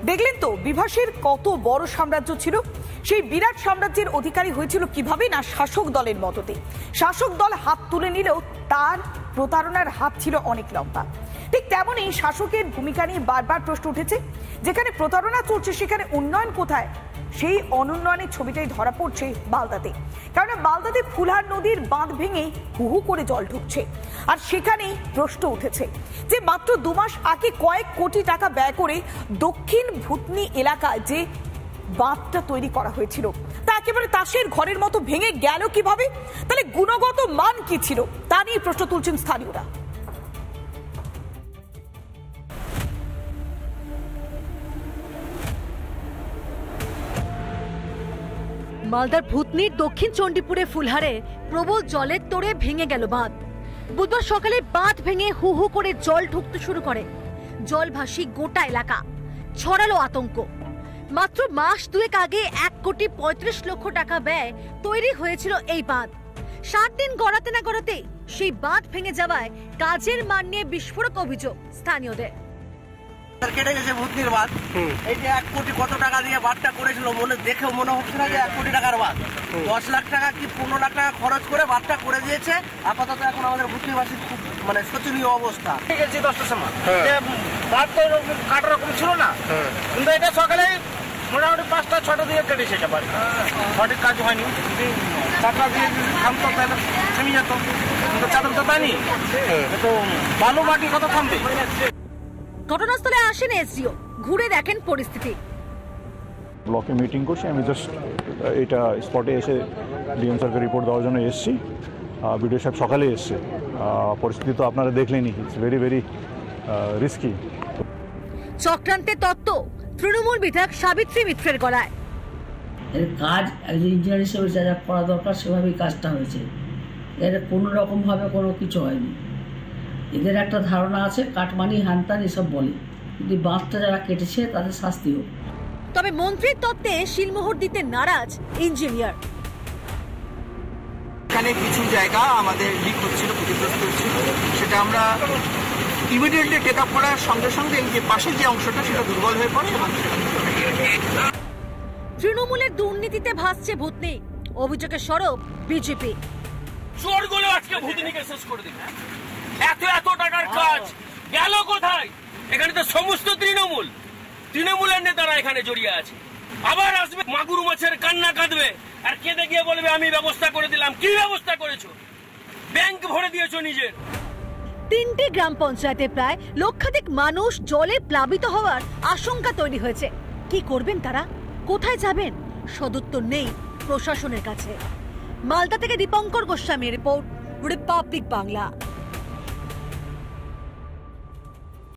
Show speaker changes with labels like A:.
A: দেখলেন তো বিভাসের কত বড় সাম্রাজ্য ছিল। সেই বিরাট সাম্রাজ্যের অধিকারী হয়েছিল কিভাবে না শাসক দলের মদতে। শাসক দল হাত তুলে নিলেও তার প্রতারণার হাত ছিল অনেক লম্বা। ঠিক তেমনই শাসকের ভূমিকা নিয়ে বারবার প্রশ্ন উঠেছে। যেখানে প্রতারণা চলছে সেখানে উন্নয়ন কোথায়? সেই অনুন্নয়নের ছবিটাই ধরা পড়ছে বালদাতে। কারণ বালদাতে ফুলহার নদীর বাঁধ ভেঙে হু হু করে জল ঢুকছে। আর সেখানেই প্রশ্ন উঠেছে যে মাত্র 2 মাস আগে কয়েক কোটি টাকা ব্যয় করে দক্ষিণ ভুতনি এলাকায় যে বাঁধটা তৈরি করা হয়েছিল তা একেবারে তাসের ঘরের মতো ভেঙে গেল কিভাবে? তাহলে গুণগত মান কি ছিল তা নিয়ে প্রশ্ন তুলছেন স্থানীয়রা।
B: মালদার ভুতনির দক্ষিণ চণ্ডীপুরে ফুলহারে প্রবল জলের তোড়ে ভেঙে গেল বাঁধ। বুধবার সকালে বাঁধ ভেঙে হু হু করে জল ঢুকতে শুরু করে। জলভাসী গোটা এলাকা, ছড়ালো আতঙ্ক। মাত্র মাস 2 আগে 1,35,00,000 টাকা ব্যয় তৈরি হয়েছিল এই বাঁধ। 7 দিন গড়াতে না গড়াতে সেই বাঁধ ভেঙে যাওয়ায় কাজের মান নিয়ে বিস্ফোরক অভিযোগ স্থানীয়দের।
C: কেটে গেছে ভুতনির বাঁধ। এই যে 1 কোটি কত টাকা দিয়ে বাঁধটা করেছিল, দেখেও মনে হচ্ছে না যে 1 কোটি টাকার বাঁধ। 10 লাখ টাকা কি 15 লাখ টাকা খরচ করে বাঁধটা করে দিয়েছে। আপাতত এখন আমাদের ভুতনিবাসীর খুব শোচনীয় অবস্থা। ঠিক আছে 10টার সময় বাঁধ তো কাটার রকম ছিল না, কিন্তু এটা সকালে মোটামুটি 5টা 6টা দিয়ে কেটেছে। এটা বাড়ি সঠিক কাজ হয়নি। 7টা দিয়ে থামতো তাহলে থেমে যেত, কিন্তু চাদর তো তাই নি, তো বালু মাটি কত থামবে।
B: ঘটনাস্থলে আসেন এসডিও, ঘুরে দেখেন পরিস্থিতি।
D: ব্লকে মিটিং করছি, আমি জাস্ট এটা স্পটে এসে ডিএম স্যারকে রিপোর্ট দেওয়ার জন্য এসেছি। বিডিও সাহেব সকালে এসছে। পরিস্থিতি তো আপনারা দেখলেনই, ইটস ভেরি ভেরি রিস্কি।
B: চক্রান্তের তত্ত্ব তৃণমূল বিধায়ক সাবিত্রী মিত্রের গলায়।
E: এর কাজ একজন ইঞ্জিনিয়ার হিসেবে যা করা দরকার সেভাবেই কাজটা হয়েছে। এর কোনো রকমভাবে কোনো কিছু হয়নি। এদের একটা ধারণা আছে কাটমানি হ্যানত্যান এসব বলে, কিন্তু বাঁধটা যারা কেটেছে তাদের শাস্তি হোক।
B: তবে মন্ত্রীর তত্ত্বে শিলমোহর দিতে নারাজ ইঞ্জিনিয়ার।
C: এখানে কিছু জায়গা আমাদের লিক হচ্ছিল, ক্ষতিগ্রস্ত হচ্ছিল, সেটা আমরা ইমিডিয়েটলি টেক আপ করার সঙ্গে সঙ্গে এই যে পাশের যে অংশটা সেটা দুর্বল হয়ে পড়ে।
B: তৃণমূলের দুর্নীতিতে ভাসছে ভুতনি, অভিযোগের সরব বিজেপি।
F: চোরগুলো আজকে ভুতনিকে শেষ করে দিল। এত টাকার কাজ গেল কোথায়? এখানে তো সমস্ত তৃণমূলের নেতারা এখানে জড়িয়ে আছে। আবার আসবে মাগুর মাছের কান্না কাঁদবে আর কেঁদে গিয়ে বলবে আমি ব্যবস্থা করে দিলাম। কি ব্যবস্থা করেছো? ব্যাংক ভরে দিয়েছো নিজের।
B: 3টে গ্রাম পঞ্চায়েতে প্রায় লক্ষাধিক মানুষ জলে প্লাবিত হওয়ার আশঙ্কা তৈরি হয়েছে। কি করবেন তারা? কোথায় যাবেন? সদুত্তর নেই প্রশাসনের কাছে। মালদা থেকে দীপঙ্কর গোস্বামীর রিপোর্ট, রিপাবলিক বাংলা।